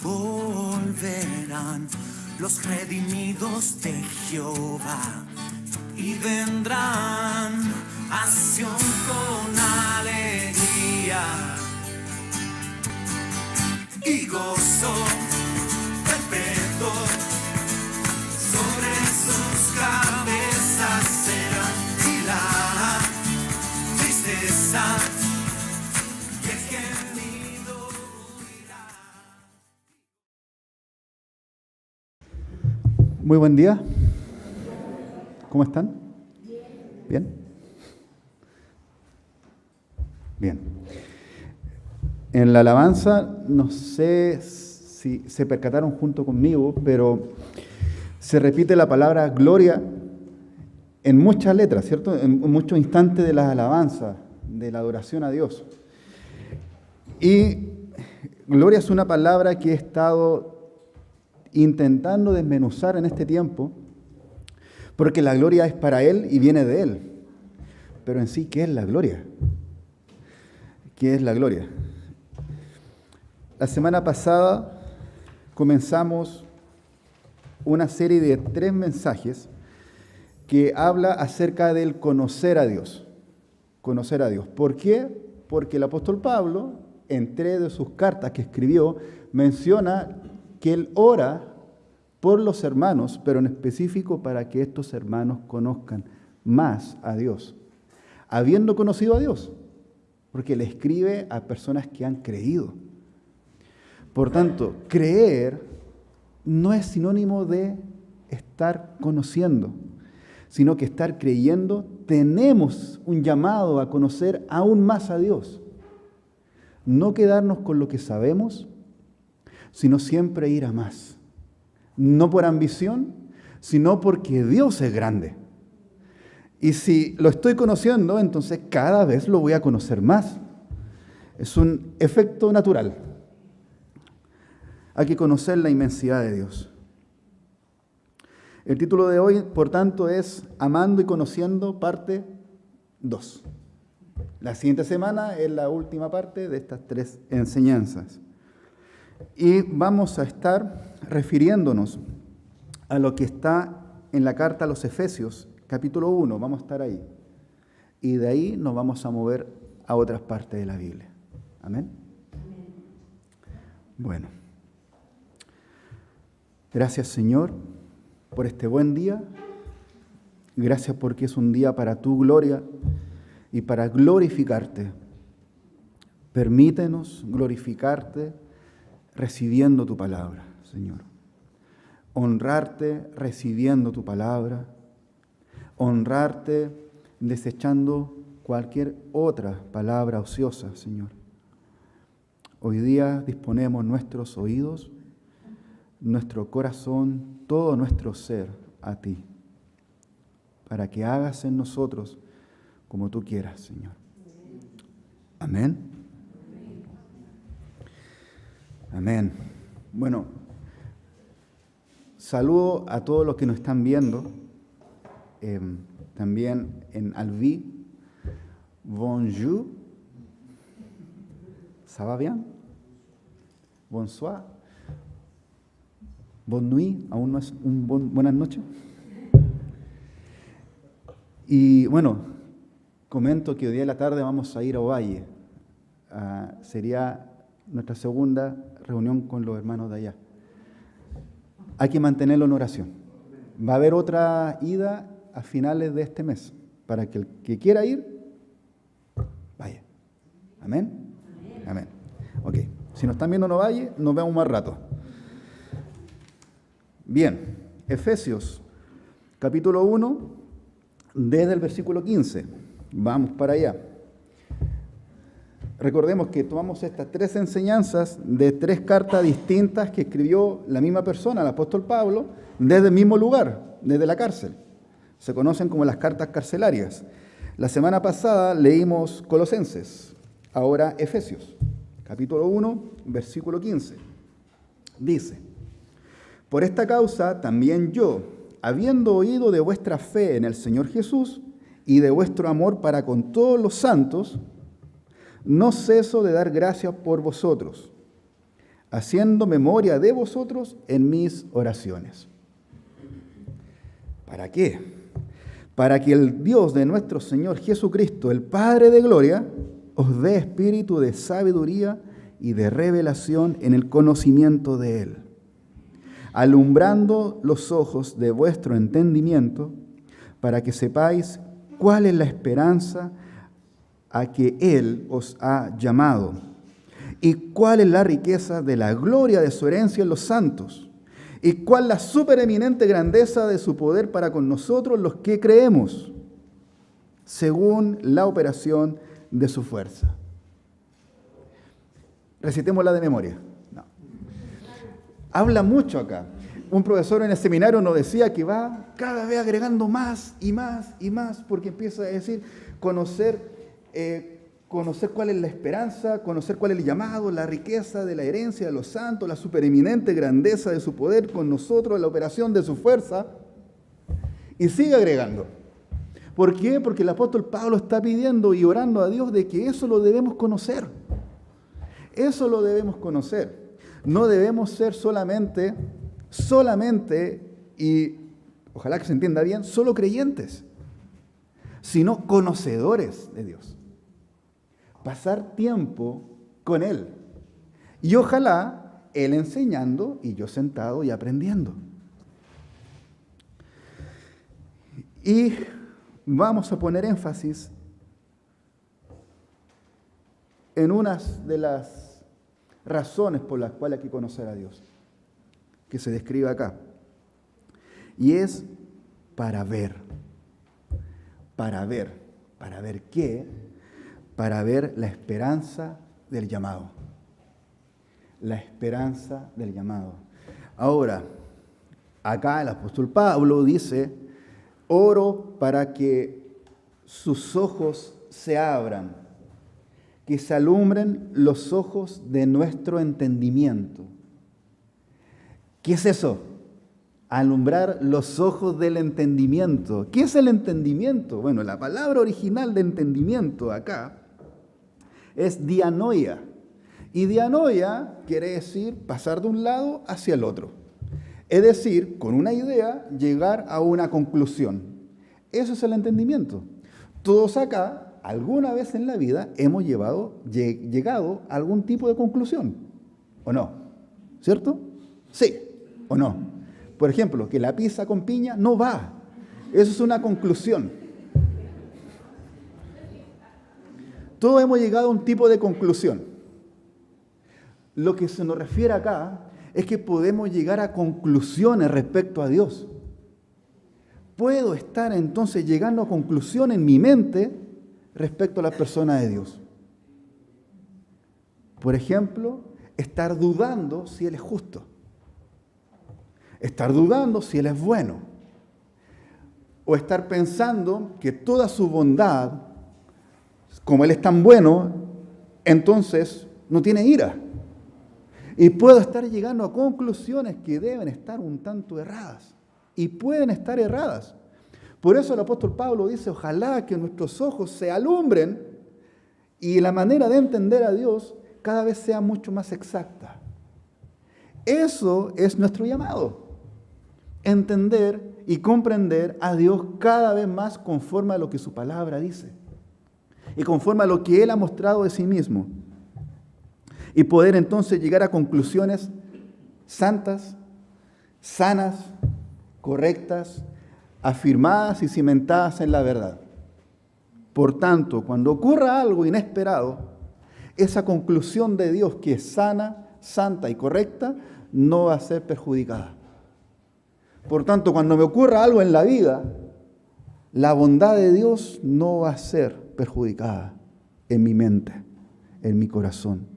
volverán los redimidos de Jehová y vendrán a Sión con alegría y gozo perpetuo sobre sus cabezas será, y la tristeza y el gemido huirá. Muy buen día. ¿Cómo están? ¿Bien? Bien. En la alabanza, no sé si se percataron junto conmigo, pero se repite la palabra gloria en muchas letras, ¿cierto? En muchos instantes de las alabanzas, de la adoración a Dios. Y gloria es una palabra que he estado intentando desmenuzar en este tiempo, porque la gloria es para Él y viene de Él. Pero en sí, ¿qué es la gloria? ¿Qué es la gloria? La semana pasada comenzamos una serie de 3 mensajes que habla acerca del conocer a Dios. Conocer a Dios. ¿Por qué? Porque el apóstol Pablo, en 3 de sus cartas que escribió, menciona que él ora por los hermanos, pero en específico para que estos hermanos conozcan más a Dios, habiendo conocido a Dios, porque le escribe a personas que han creído. Por tanto, creer no es sinónimo de estar conociendo, sino que estar creyendo, tenemos un llamado a conocer aún más a Dios. No quedarnos con lo que sabemos, sino siempre ir a más. No por ambición, sino porque Dios es grande. Y si lo estoy conociendo, entonces cada vez lo voy a conocer más. Es un efecto natural. Hay que conocer la inmensidad de Dios. El título de hoy, por tanto, es Amando y Conociendo, parte 2. La siguiente semana es la última parte de estas 3 enseñanzas. Y vamos a estar refiriéndonos a lo que está en la carta a los Efesios, capítulo 1. Vamos a estar ahí. Y de ahí nos vamos a mover a otras partes de la Biblia. ¿Amén? Bueno. Gracias, Señor, por este buen día. Gracias porque es un día para tu gloria y para glorificarte. Permítenos glorificarte recibiendo tu palabra, Señor. Honrarte recibiendo tu palabra. Honrarte desechando cualquier otra palabra ociosa, Señor. Hoy día disponemos nuestros oídos, nuestro corazón, todo nuestro ser a ti, para que hagas en nosotros como tú quieras, Señor. Amén. Amén. Bueno, saludo a todos los que nos están viendo, también en Albi. Bonjour. ¿Ça va bien? Bonsoir. Bonne nuit, aún no es buenas noches. Y bueno, comento que hoy día en la tarde vamos a ir a Ovalle. Sería nuestra segunda reunión con los hermanos de allá. Hay que mantenerlo en oración. Va a haber otra ida a finales de este mes, para que el que quiera ir, vaya. ¿Amén? Amén. Ok. Si nos están viendo en Ovalle, nos vemos más rato. Bien, Efesios, capítulo 1, desde el versículo 15. Vamos para allá. Recordemos que tomamos estas 3 enseñanzas de 3 cartas distintas que escribió la misma persona, el apóstol Pablo, desde el mismo lugar, desde la cárcel. Se conocen como las cartas carcelarias. La semana pasada leímos Colosenses, ahora Efesios, capítulo 1, versículo 15. Dice: Por esta causa también yo, habiendo oído de vuestra fe en el Señor Jesús y de vuestro amor para con todos los santos, no ceso de dar gracias por vosotros, haciendo memoria de vosotros en mis oraciones. ¿Para qué? Para que el Dios de nuestro Señor Jesucristo, el Padre de gloria, os dé espíritu de sabiduría y de revelación en el conocimiento de Él, alumbrando los ojos de vuestro entendimiento, para que sepáis cuál es la esperanza a que Él os ha llamado, y cuál es la riqueza de la gloria de su herencia en los santos, y cuál la supereminente grandeza de su poder para con nosotros los que creemos, según la operación de su fuerza. Recitémosla de memoria. No. Habla mucho acá. Un profesor en el seminario nos decía que va cada vez agregando más y más y más, porque empieza a decir conocer cuál es la esperanza, conocer cuál es el llamado, la riqueza de la herencia de los santos, la supereminente grandeza de su poder con nosotros, la operación de su fuerza, y sigue agregando. ¿Por qué? Porque el apóstol Pablo está pidiendo y orando a Dios de que eso lo debemos conocer. Eso lo debemos conocer. No debemos ser solamente, y ojalá que se entienda bien, solo creyentes, sino conocedores de Dios. Pasar tiempo con Él. Y ojalá Él enseñando y yo sentado y aprendiendo. Y vamos a poner énfasis en unas de las razones por las cuales hay que conocer a Dios, que se describe acá. Y es para ver. ¿Para ver qué? Para ver la esperanza del llamado. La esperanza del llamado. Ahora, acá el apóstol Pablo dice, oro para que sus ojos se abran, que se alumbren los ojos de nuestro entendimiento. ¿Qué es eso? Alumbrar los ojos del entendimiento. ¿Qué es el entendimiento? Bueno, la palabra original de entendimiento acá es dianoia. Y dianoia quiere decir pasar de un lado hacia el otro. Es decir, con una idea, llegar a una conclusión. Eso es el entendimiento. Todos acá, alguna vez en la vida, hemos llegado a algún tipo de conclusión. ¿O no? ¿Cierto? Sí. ¿O no? Por ejemplo, que la pizza con piña no va. Eso es una conclusión. Todos hemos llegado a un tipo de conclusión. Lo que se nos refiere acá es que podemos llegar a conclusiones respecto a Dios. Puedo estar entonces llegando a conclusiones en mi mente respecto a la persona de Dios. Por ejemplo, estar dudando si Él es justo. Estar dudando si Él es bueno. O estar pensando que toda su bondad, como Él es tan bueno, entonces no tiene ira. Y puedo estar llegando a conclusiones que deben estar un tanto erradas. Y pueden estar erradas. Por eso el apóstol Pablo dice, ojalá que nuestros ojos se alumbren y la manera de entender a Dios cada vez sea mucho más exacta. Eso es nuestro llamado. Entender y comprender a Dios cada vez más conforme a lo que su palabra dice. Y conforme a lo que Él ha mostrado de sí mismo. Y poder entonces llegar a conclusiones santas, sanas, correctas, afirmadas y cimentadas en la verdad. Por tanto, cuando ocurra algo inesperado, esa conclusión de Dios que es sana, santa y correcta, no va a ser perjudicada. Por tanto, cuando me ocurra algo en la vida, la bondad de Dios no va a ser perjudicada en mi mente, en mi corazón,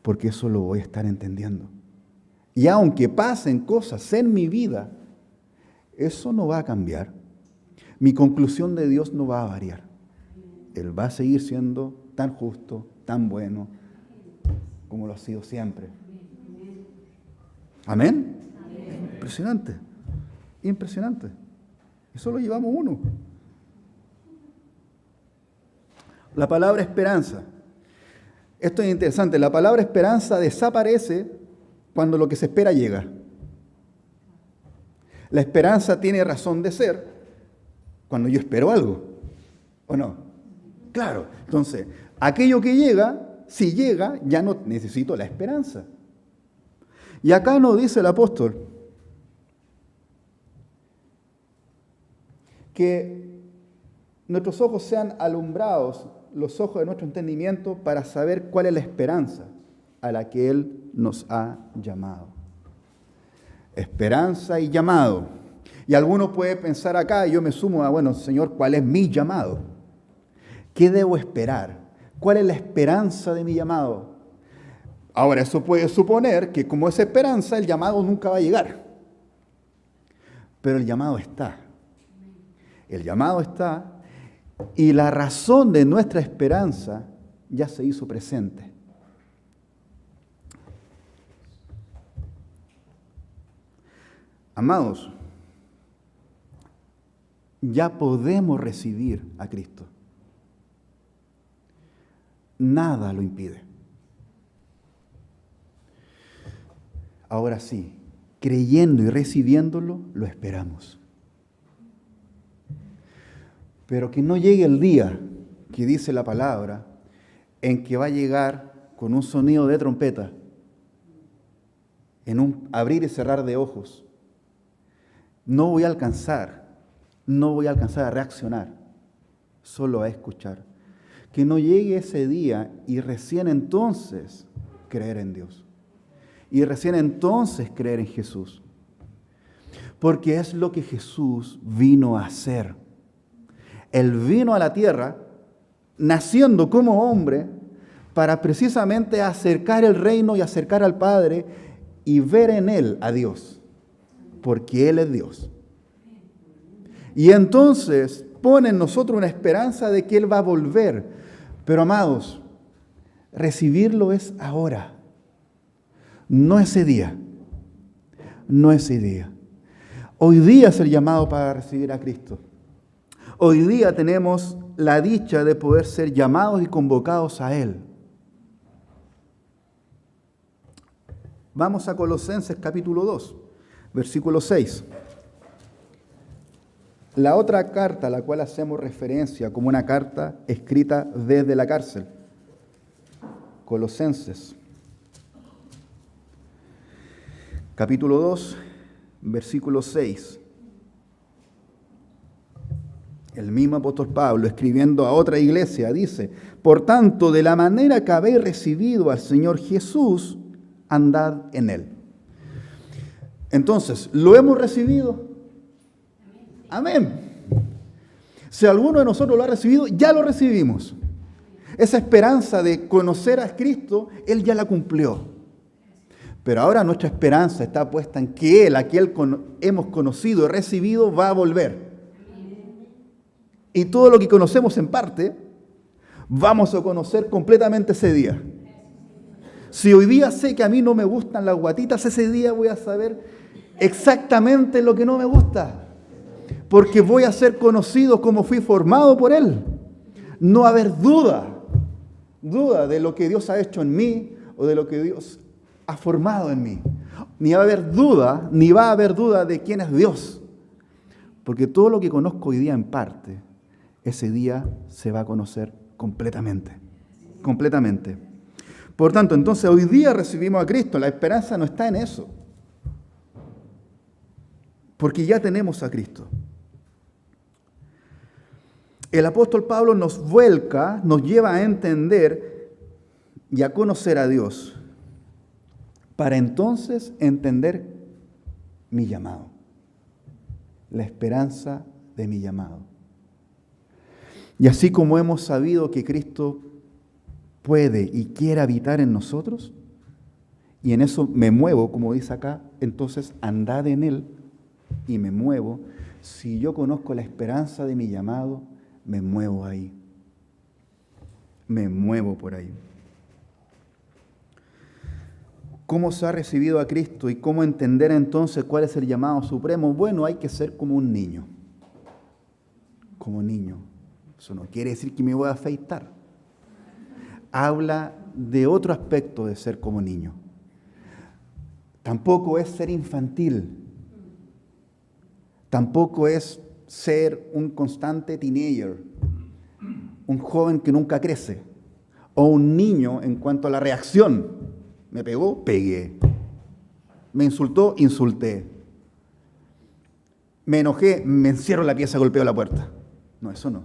porque eso lo voy a estar entendiendo. Y aunque pasen cosas en mi vida, eso no va a cambiar. Mi conclusión de Dios no va a variar. Él va a seguir siendo tan justo, tan bueno, como lo ha sido siempre. ¿Amén? Impresionante. Impresionante. Eso lo llevamos uno. La palabra esperanza. Esto es interesante. La palabra esperanza desaparece cuando lo que se espera llega. La esperanza tiene razón de ser cuando yo espero algo, ¿o no? Claro, entonces, aquello que llega, si llega, ya no necesito la esperanza. Y acá nos dice el apóstol que nuestros ojos sean alumbrados, los ojos de nuestro entendimiento, para saber cuál es la esperanza a la que Él nos ha llamado. Esperanza y llamado. Y alguno puede pensar acá, y yo me sumo a, bueno, Señor, ¿cuál es mi llamado? ¿Qué debo esperar? ¿Cuál es la esperanza de mi llamado? Ahora, eso puede suponer que como es esperanza, el llamado nunca va a llegar. Pero el llamado está. El llamado está, y la razón de nuestra esperanza ya se hizo presente. Amados, ya podemos recibir a Cristo. Nada lo impide. Ahora sí, creyendo y recibiéndolo, lo esperamos. Pero que no llegue el día que dice la palabra en que va a llegar con un sonido de trompeta, en un abrir y cerrar de ojos. No voy a alcanzar a reaccionar, solo a escuchar. Que no llegue ese día y recién entonces creer en Dios. Y recién entonces creer en Jesús. Porque es lo que Jesús vino a hacer. Él vino a la tierra, naciendo como hombre, para precisamente acercar el reino y acercar al Padre y ver en Él a Dios. Porque Él es Dios. Y entonces pone en nosotros una esperanza de que Él va a volver. Pero amados, recibirlo es ahora. No ese día. No ese día. Hoy día es el llamado para recibir a Cristo. Hoy día tenemos la dicha de poder ser llamados y convocados a Él. Vamos a Colosenses capítulo 2, versículo 6. La otra carta a la cual hacemos referencia como una carta escrita desde la cárcel. Colosenses capítulo 2, versículo 6. El mismo apóstol Pablo, escribiendo a otra iglesia, dice: por tanto, de la manera que habéis recibido al Señor Jesús, andad en Él. Entonces, ¿lo hemos recibido? Amén. Si alguno de nosotros lo ha recibido, ya lo recibimos. Esa esperanza de conocer a Cristo, Él ya la cumplió. Pero ahora nuestra esperanza está puesta en que Él, a quien hemos conocido y recibido, va a volver. Y todo lo que conocemos en parte, vamos a conocer completamente ese día. Si hoy día sé que a mí no me gustan las guatitas, ese día voy a saber exactamente lo que no me gusta. Porque voy a ser conocido como fui formado por Él. No va a haber duda de lo que Dios ha hecho en mí o de lo que Dios ha formado en mí. Ni va a haber duda de quién es Dios. Porque todo lo que conozco hoy día en parte, ese día se va a conocer completamente. Completamente. Por tanto, entonces hoy día recibimos a Cristo. La esperanza no está en eso. Porque ya tenemos a Cristo. El apóstol Pablo nos vuelca, nos lleva a entender y a conocer a Dios. Para entonces entender mi llamado. La esperanza de mi llamado. Y así como hemos sabido que Cristo puede y quiere habitar en nosotros, y en eso me muevo, como dice acá, entonces andad en Él y me muevo. Si yo conozco la esperanza de mi llamado, me muevo ahí. Me muevo por ahí. ¿Cómo se ha recibido a Cristo y cómo entender entonces cuál es el llamado supremo? Bueno, hay que ser como un niño. Como niño. Eso no quiere decir que me voy a afeitar. Habla de otro aspecto de ser como niño. Tampoco es ser infantil. Tampoco es ser un constante teenager, un joven que nunca crece, o un niño en cuanto a la reacción. Me pegó, pegué. Me insultó, insulté. Me enojé, me encierro en la pieza, golpeo la puerta. No, eso no.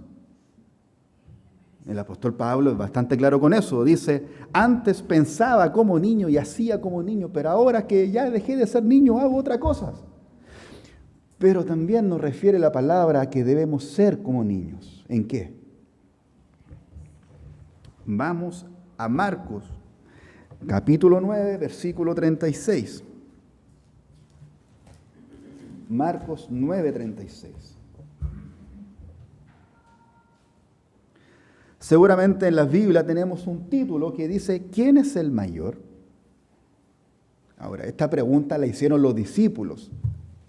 El apóstol Pablo es bastante claro con eso. Dice, antes pensaba como niño y hacía como niño, pero ahora que ya dejé de ser niño, hago otras cosas. Pero también nos refiere la palabra a que debemos ser como niños. ¿En qué? Vamos a Marcos, capítulo 9, versículo 36. Marcos 9, 36. Seguramente en la Biblia tenemos un título que dice, ¿quién es el mayor? Ahora, esta pregunta la hicieron los discípulos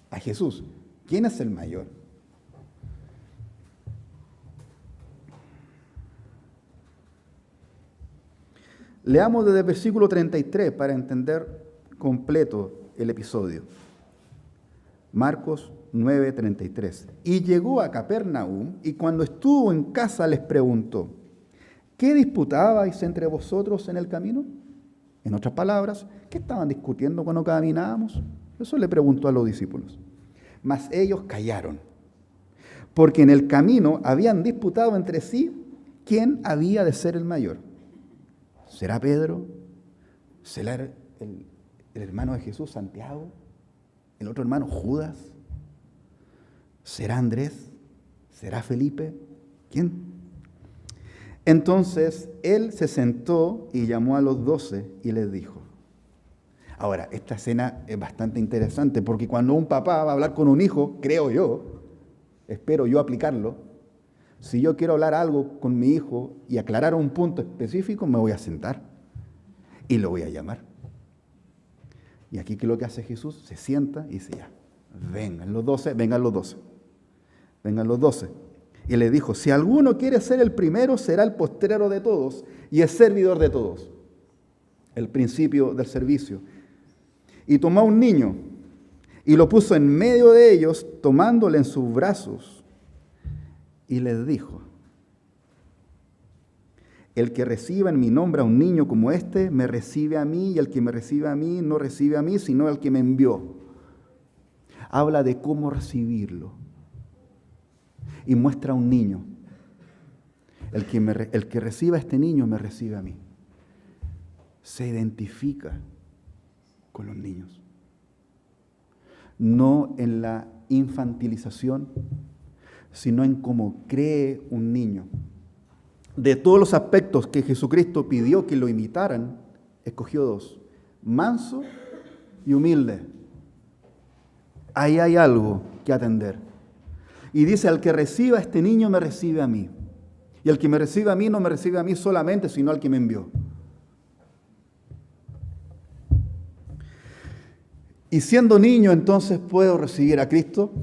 a Jesús. ¿Quién es el mayor? Leamos desde el versículo 33 para entender completo el episodio. Marcos 9, 33. Y llegó a Capernaum, y cuando estuvo en casa les preguntó, ¿qué disputabais entre vosotros en el camino? En otras palabras, ¿qué estaban discutiendo cuando caminábamos? Eso le preguntó a los discípulos. Mas ellos callaron, porque en el camino habían disputado entre sí quién había de ser el mayor. ¿Será Pedro? ¿Será el hermano de Jesús, Santiago? ¿El otro hermano, Judas? ¿Será Andrés? ¿Será Felipe? ¿Quién? Entonces él se sentó y llamó a los 12 y les dijo. Ahora, esta escena es bastante interesante porque cuando un papá va a hablar con un hijo, creo yo, espero yo aplicarlo, si yo quiero hablar algo con mi hijo y aclarar un punto específico, me voy a sentar y lo voy a llamar. Y aquí, ¿qué es lo que hace Jesús? Se sienta y dice, ya, vengan los 12, vengan los 12, vengan los 12. Y le dijo, si alguno quiere ser el primero, será el postrero de todos y el servidor de todos. El principio del servicio. Y tomó a un niño y lo puso en medio de ellos, tomándole en sus brazos. Y les dijo, el que reciba en mi nombre a un niño como este, me recibe a mí, y el que me recibe a mí, no recibe a mí, sino al que me envió. Habla de cómo recibirlo. Y muestra a un niño. El que reciba a este niño, me recibe a mí. Se identifica con los niños. No en la infantilización, sino en cómo cree un niño. De todos los aspectos que Jesucristo pidió que lo imitaran, escogió 2, manso y humilde. Ahí hay algo que atender. Y dice, al que reciba a este niño, me recibe a mí. Y el que me recibe a mí, no me recibe a mí solamente, sino al que me envió. Y siendo niño, entonces puedo recibir a Cristo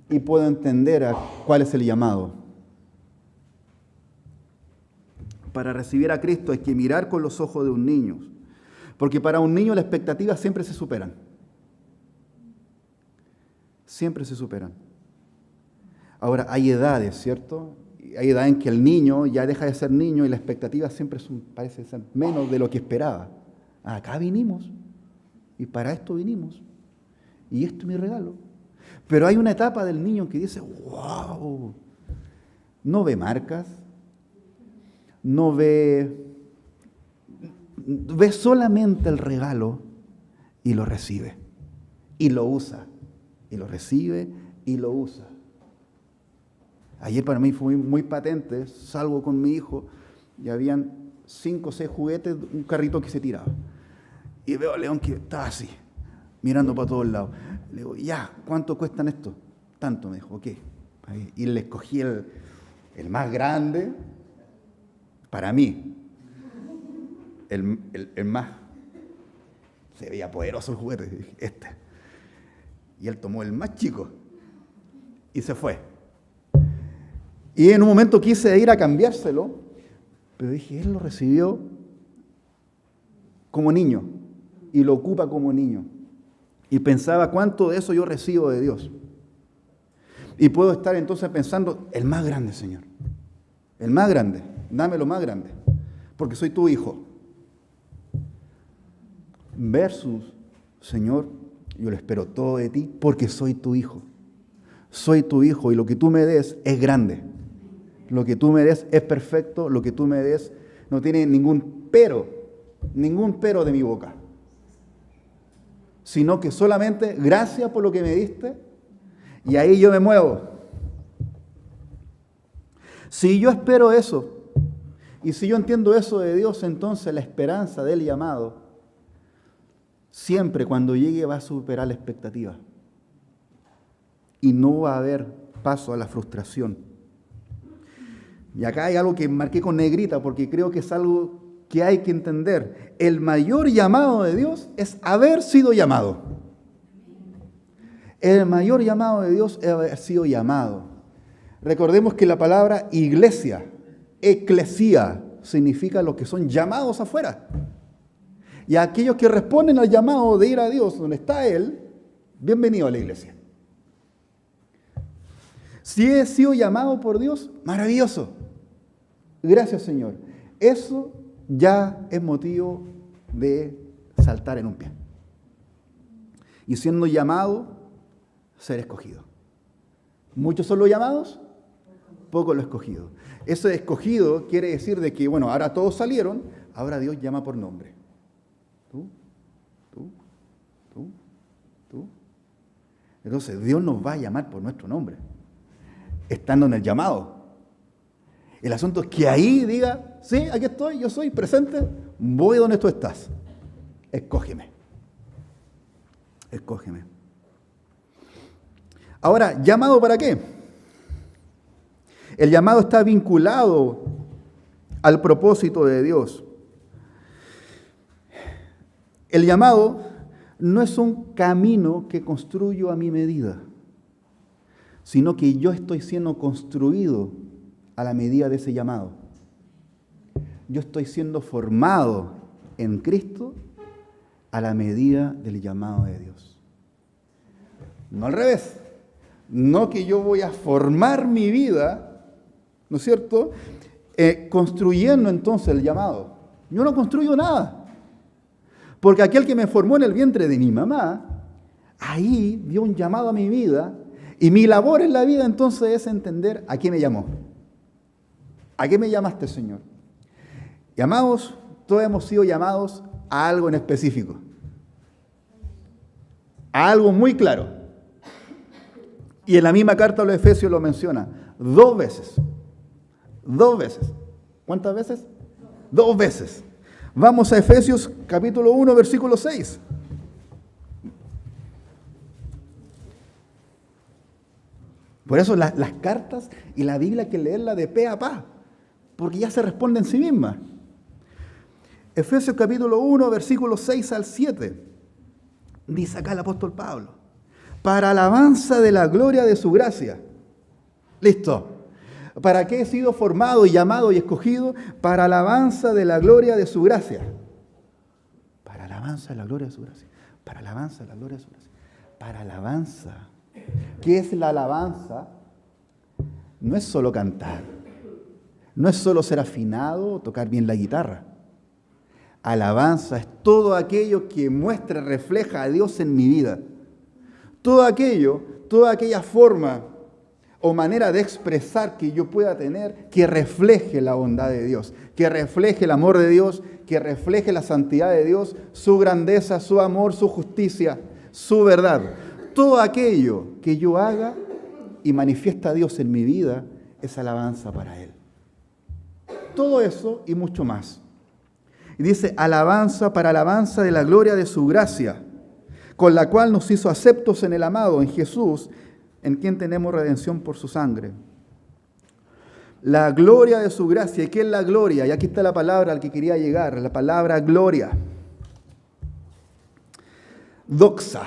y puedo entender cuál es el llamado. Para recibir a Cristo hay que mirar con los ojos de un niño, porque para un niño las expectativas siempre se superan. Siempre se superan. Ahora, hay edades, ¿cierto? Hay edades en que el niño ya deja de ser niño y las expectativas siempre parecen ser menos de lo que esperaba. Acá vinimos. Y para esto vinimos. Y esto es mi regalo. Pero hay una etapa del niño que dice, wow, no ve marcas, no ve solamente el regalo y lo recibe. Y lo usa. Y lo recibe y lo usa. Ayer para mí fue muy patente, salgo con mi hijo y habían 5 o 6 juguetes, un carrito que se tiraba. Y veo a León que estaba así, mirando para todos lados. Le digo, ya, ¿cuánto cuestan estos? Tanto, me dijo, ok. Y le escogí el más grande para mí. El más, se veía poderoso el juguete. Y dije, este. Y él tomó el más chico y se fue. Y en un momento quise ir a cambiárselo, pero dije, él lo recibió como niño. Y lo ocupa como niño. Y pensaba cuánto de eso yo recibo de Dios. Y puedo estar entonces pensando, el más grande, Señor. El más grande. Dame lo más grande. Porque soy tu hijo. Versus, Señor, yo lo espero todo de ti porque soy tu hijo. Soy tu hijo y lo que tú me des es grande. Lo que tú me des es perfecto. Lo que tú me des no tiene ningún pero de mi boca. Sino que solamente gracias por lo que me diste y ahí yo me muevo. Si yo espero eso y si yo entiendo eso de Dios, entonces la esperanza del llamado siempre cuando llegue va a superar la expectativa y no va a haber paso a la frustración. Y acá hay algo que marqué con negrita porque creo que es algo que hay que entender. El mayor llamado de Dios es haber sido llamado. El mayor llamado de Dios es haber sido llamado. Recordemos que la palabra iglesia, eclesía, significa los que son llamados afuera. Y a aquellos que responden al llamado de ir a Dios, donde está Él, bienvenido a la iglesia. Si he sido llamado por Dios, maravilloso. Gracias, Señor. Eso ya es motivo de saltar en un pie. Y siendo llamado, ser escogido. Muchos son los llamados, pocos los escogidos. Ese escogido quiere decir de que, bueno, ahora todos salieron, ahora Dios llama por nombre. Tú. Entonces Dios nos va a llamar por nuestro nombre, estando en el llamado. El asunto es que ahí diga, sí, aquí estoy, yo soy presente, voy donde tú estás. Escógeme. Escógeme. Ahora, ¿llamado para qué? El llamado está vinculado al propósito de Dios. El llamado no es un camino que construyo a mi medida, sino que yo estoy siendo construido a la medida de ese llamado. Yo estoy siendo formado en Cristo a la medida del llamado de Dios. No al revés. No que yo voy a formar mi vida, ¿no es cierto? Construyendo entonces el llamado. Yo no construyo nada. Porque aquel que me formó en el vientre de mi mamá, ahí dio un llamado a mi vida. Y mi labor en la vida entonces es entender a qué me llamó. ¿A qué me llamaste, Señor? Y amados, todos hemos sido llamados a algo en específico. A algo muy claro. Y en la misma carta a los Efesios lo menciona. 2 veces. 2 veces. ¿Cuántas veces? 2 veces. Vamos a Efesios capítulo 1, versículo 6. Por eso las cartas y la Biblia hay que leerla de pe a pa, porque ya se responde en sí misma. Efesios capítulo 1, versículos 6 al 7. Dice acá el apóstol Pablo, para alabanza de la gloria de su gracia. Listo. ¿Para qué he sido formado y llamado y escogido? Para alabanza de la gloria de su gracia. Para alabanza de la gloria de su gracia. Para alabanza de la gloria de su gracia. Para alabanza. ¿Qué es la alabanza? No es solo cantar. No es solo ser afinado o tocar bien la guitarra. Alabanza es todo aquello que muestra, refleja a Dios en mi vida. Todo aquello, toda aquella forma o manera de expresar que yo pueda tener que refleje la bondad de Dios, que refleje el amor de Dios, que refleje la santidad de Dios, su grandeza, su amor, su justicia, su verdad. Todo aquello que yo haga y manifiesta a Dios en mi vida es alabanza para Él. Todo eso y mucho más. Y dice, alabanza para alabanza de la gloria de su gracia, con la cual nos hizo aceptos en el amado, en Jesús, en quien tenemos redención por su sangre. La gloria de su gracia. ¿Y qué es la gloria? Y aquí está la palabra al que quería llegar, la palabra gloria. Doxa.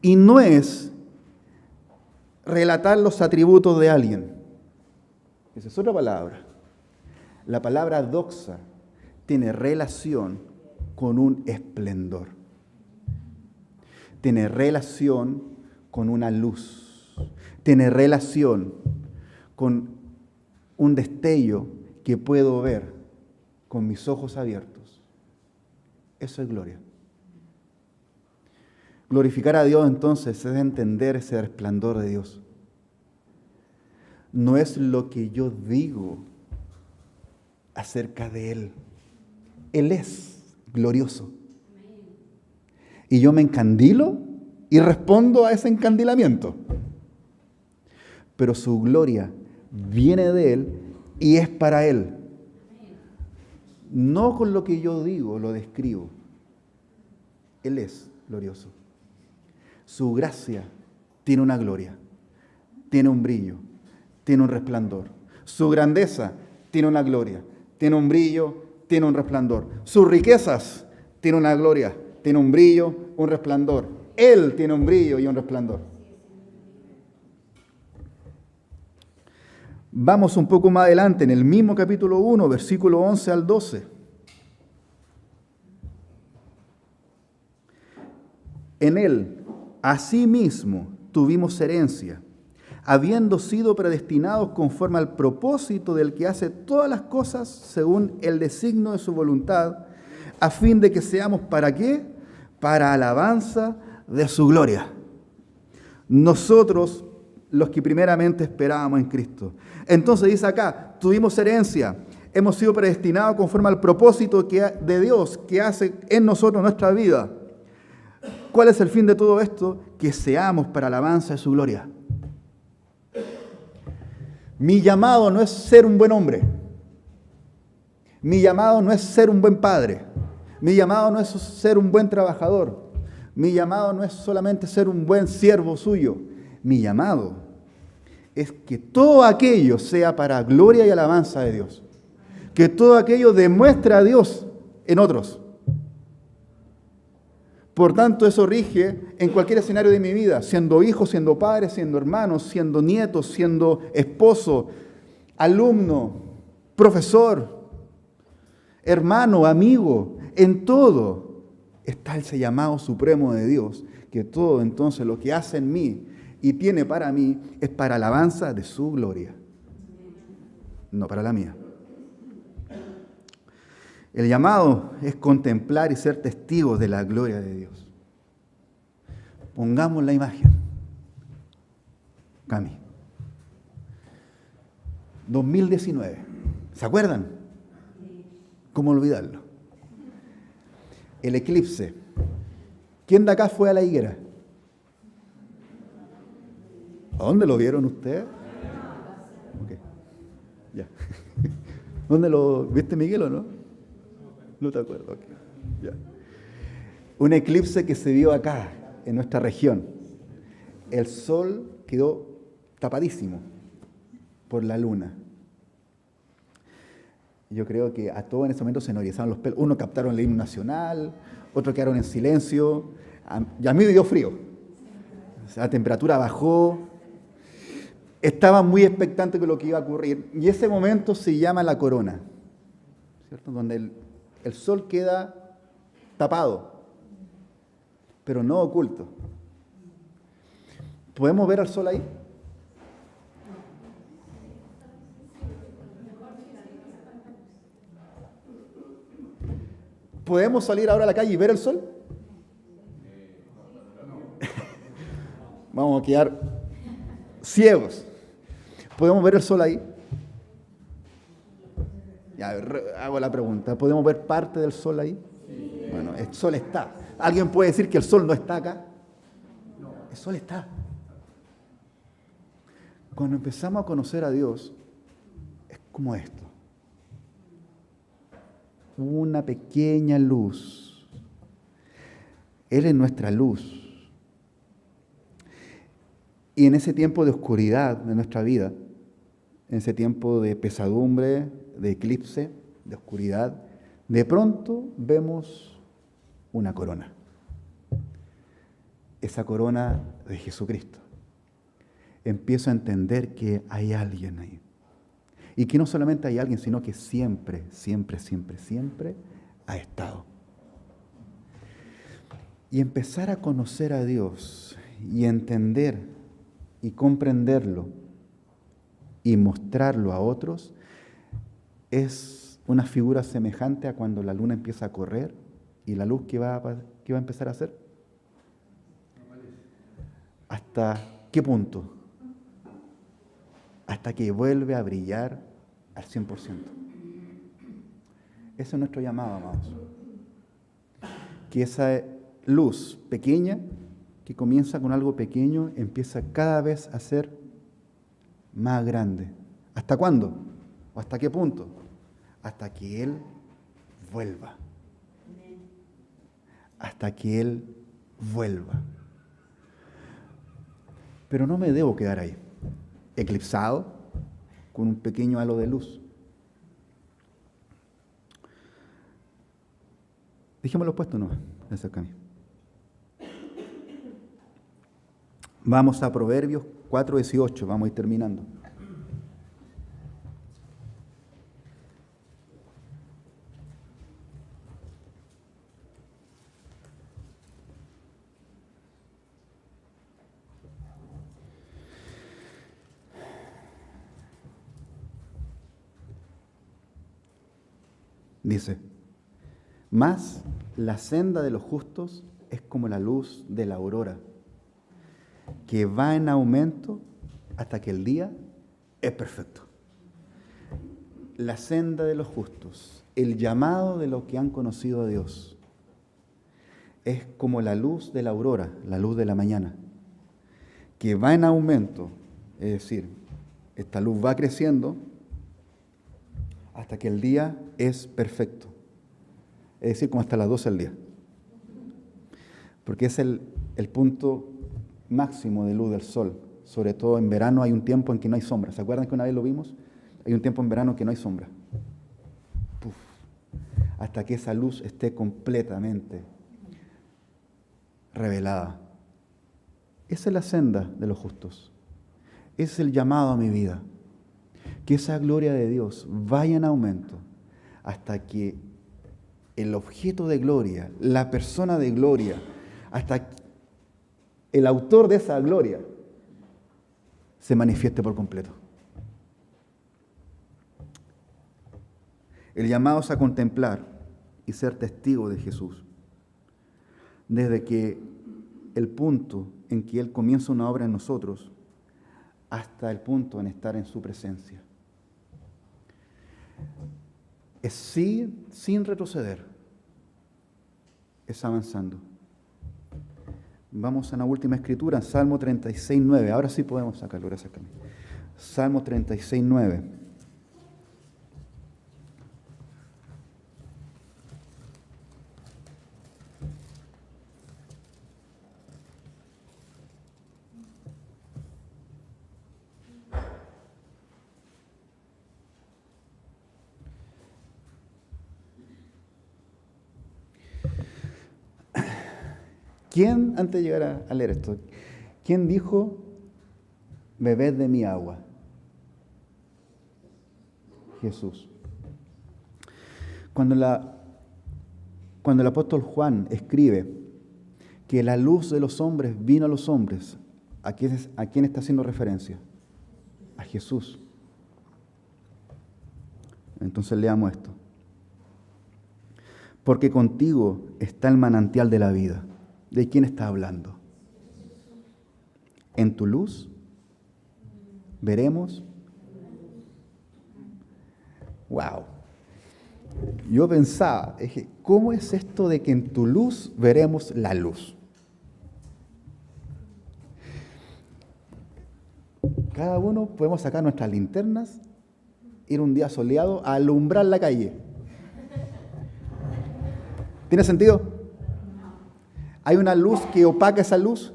Y no es relatar los atributos de alguien. Esa es otra palabra. La palabra doxa tiene relación con un esplendor. tiene relación con una luz, tiene relación con un destello que puedo ver con mis ojos abiertos. Eso es gloria. Glorificar a Dios entonces es entender ese resplandor de Dios. No es lo que yo digo acerca de Él. Él es glorioso. Y yo me encandilo y respondo a ese encandilamiento. Pero su gloria viene de Él y es para Él. No con lo que yo digo, lo describo. Él es glorioso. Su gracia tiene una gloria, tiene un brillo, tiene un resplandor. Su grandeza tiene una gloria, tiene un brillo, tiene un resplandor. Sus riquezas tiene una gloria, tiene un brillo, un resplandor. Él tiene un brillo y un resplandor. Vamos un poco más adelante, en el mismo capítulo 1, versículo 11 al 12. En Él, asimismo, tuvimos herencia, habiendo sido predestinados conforme al propósito del que hace todas las cosas según el designio de su voluntad, a fin de que seamos, ¿para qué? Para alabanza de su gloria. Nosotros, los que primeramente esperábamos en Cristo. Entonces dice acá, tuvimos herencia, hemos sido predestinados conforme al propósito de Dios que hace en nosotros nuestra vida. ¿Cuál es el fin de todo esto? Que seamos para alabanza de su gloria. Mi llamado no es ser un buen hombre. Mi llamado no es ser un buen padre. Mi llamado no es ser un buen trabajador. Mi llamado no es solamente ser un buen siervo suyo. Mi llamado es que todo aquello sea para gloria y alabanza de Dios. Que todo aquello demuestre a Dios en otros. Por tanto, eso rige en cualquier escenario de mi vida, siendo hijo, siendo padre, siendo hermano, siendo nieto, siendo esposo, alumno, profesor, hermano, amigo, en todo está ese llamado supremo de Dios, que todo entonces lo que hace en mí y tiene para mí es para alabanza de su gloria, no para la mía. El llamado es contemplar y ser testigos de la gloria de Dios. Pongamos la imagen. Cami. 2019. ¿Se acuerdan? ¿Cómo olvidarlo? El eclipse. ¿Quién de acá fue a la higuera? ¿A dónde lo vieron ustedes? Okay. Ya. ¿Dónde lo viste, Miguel, o no? No te acuerdo. Okay. Ya. Un eclipse que se vio acá, en nuestra región. El sol quedó tapadísimo por la luna. Yo creo que a todos en ese momento se nos erizaron los pelos. Unos captaron el himno nacional, otros quedaron en silencio. Y a mí me dio frío. La temperatura bajó. Estaba muy expectante de lo que iba a ocurrir. Y ese momento se llama la corona, ¿cierto? Donde el sol queda tapado, pero no oculto. ¿Podemos ver al sol ahí? ¿Podemos salir ahora a la calle y ver el sol? Vamos a quedar ciegos. ¿Podemos ver el sol ahí? Ya, hago la pregunta. ¿Podemos ver parte del sol ahí? Sí. Bueno, el sol está. ¿Alguien puede decir que el sol no está acá? No. El sol está. Cuando empezamos a conocer a Dios, es como esto. Una pequeña luz. Él es nuestra luz. Y en ese tiempo de oscuridad de nuestra vida, en ese tiempo de pesadumbre, de eclipse, de oscuridad, de pronto vemos una corona. Esa corona de Jesucristo. Empiezo a entender que hay alguien ahí. Y que no solamente hay alguien, sino que siempre, siempre, siempre, siempre ha estado. Y empezar a conocer a Dios y entender y comprenderlo y mostrarlo a otros es una figura semejante a cuando la luna empieza a correr y la luz que va a empezar a hacer. ¿Hasta qué punto? Hasta que vuelve a brillar al 100%. Ese es nuestro llamado, amados. Que esa luz pequeña, que comienza con algo pequeño, empieza cada vez a ser más grande. ¿Hasta cuándo? ¿O hasta qué punto? Hasta que Él vuelva. Hasta que Él vuelva. Pero no me debo quedar ahí, eclipsado con un pequeño halo de luz. Dejémoslo puesto, no, acerca a mí. Vamos a Proverbios 4:18, vamos a ir terminando. Dice, mas la senda de los justos es como la luz de la aurora, que va en aumento hasta que el día es perfecto. La senda de los justos, el llamado de los que han conocido a Dios, es como la luz de la aurora, la luz de la mañana, que va en aumento, es decir, esta luz va creciendo hasta que el día es perfecto. Es decir, como hasta las 12 del día. Porque es el punto máximo de luz del sol. Sobre todo en verano hay un tiempo en que no hay sombra. ¿Se acuerdan que una vez lo vimos? Hay un tiempo en verano que no hay sombra. Puf. Hasta que esa luz esté completamente revelada. Esa es la senda de los justos. Ese es el llamado a mi vida. Que esa gloria de Dios vaya en aumento hasta que el objeto de gloria, la persona de gloria, hasta el autor de esa gloria se manifieste por completo. El llamado es a contemplar y ser testigo de Jesús. Desde que el punto en que Él comienza una obra en nosotros hasta el punto en estar en su presencia. Es sin retroceder, es avanzando. Vamos a la última escritura, Salmo 36:9. Ahora sí podemos sacarlo, gracias Camilo. Salmo 36:9. ¿Quién, antes de llegar a leer esto, quién dijo, bebed de mi agua? Jesús. Cuando el apóstol Juan escribe que la luz de los hombres vino a los hombres, ¿a quién está haciendo referencia? A Jesús. Entonces leamos esto. Porque contigo está el manantial de la vida. ¿De quién está hablando? En tu luz veremos. Wow. Yo pensaba, dije, ¿cómo es esto de que en tu luz veremos la luz? Cada uno podemos sacar nuestras linternas, ir un día soleado a alumbrar la calle. ¿Tiene sentido? ¿Hay una luz que opaca esa luz?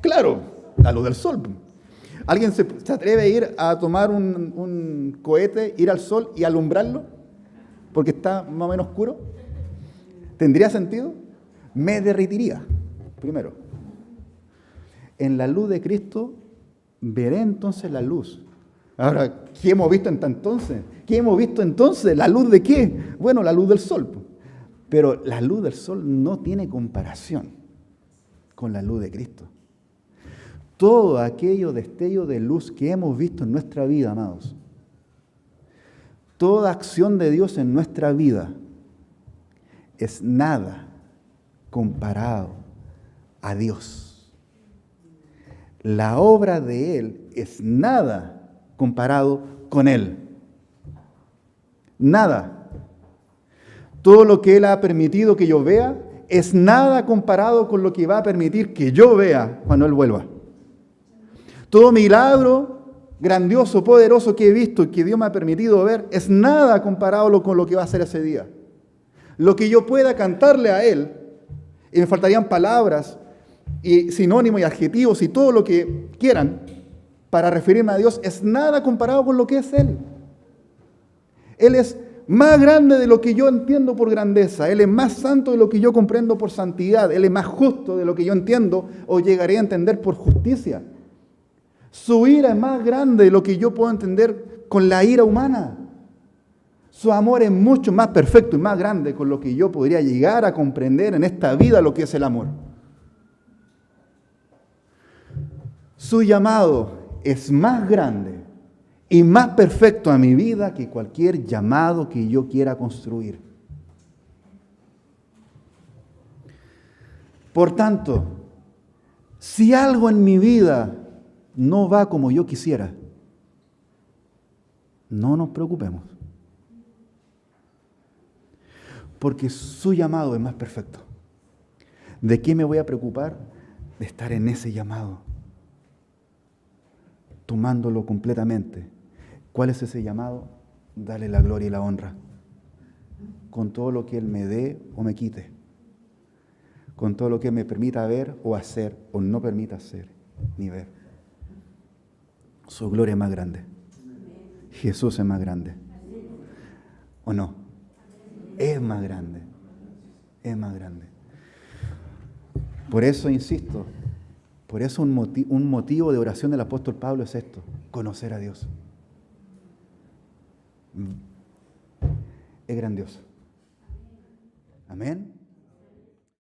Claro, la luz del sol. ¿Alguien se atreve a ir a tomar un cohete, ir al sol y alumbrarlo? Porque está más o menos oscuro. ¿Tendría sentido? Me derretiría, primero. En la luz de Cristo veré entonces la luz. Ahora, ¿qué hemos visto hasta entonces? ¿Qué hemos visto entonces? ¿La luz de qué? Bueno, la luz del sol. Pero la luz del sol no tiene comparación con la luz de Cristo. Todo aquello destello de luz que hemos visto en nuestra vida, amados, toda acción de Dios en nuestra vida es nada comparado a Dios. La obra de Él es nada comparado con Él. Nada. Todo lo que Él ha permitido que yo vea es nada comparado con lo que va a permitir que yo vea cuando Él vuelva. Todo milagro grandioso, poderoso que he visto y que Dios me ha permitido ver es nada comparado con lo que va a hacer ese día. Lo que yo pueda cantarle a Él, y me faltarían palabras y sinónimos y adjetivos y todo lo que quieran para referirme a Dios, es nada comparado con lo que es Él. Él es más grande de lo que yo entiendo por grandeza. Él es más santo de lo que yo comprendo por santidad. Él es más justo de lo que yo entiendo o llegaré a entender por justicia. Su ira es más grande de lo que yo puedo entender con la ira humana. Su amor es mucho más perfecto y más grande con lo que yo podría llegar a comprender en esta vida lo que es el amor. Su llamado es más grande y más perfecto a mi vida que cualquier llamado que yo quiera construir. Por tanto, si algo en mi vida no va como yo quisiera, no nos preocupemos. Porque su llamado es más perfecto. ¿De qué me voy a preocupar? De estar en ese llamado, tomándolo completamente. ¿Cuál es ese llamado? Darle la gloria y la honra, con todo lo que Él me dé o me quite, con todo lo que me permita ver o hacer o no permita hacer ni ver. Su gloria es más grande. Jesús es más grande. ¿O no? Es más grande. Es más grande. Por eso insisto, por eso un motivo de oración del apóstol Pablo es esto: conocer a Dios. Es grandioso. Amén.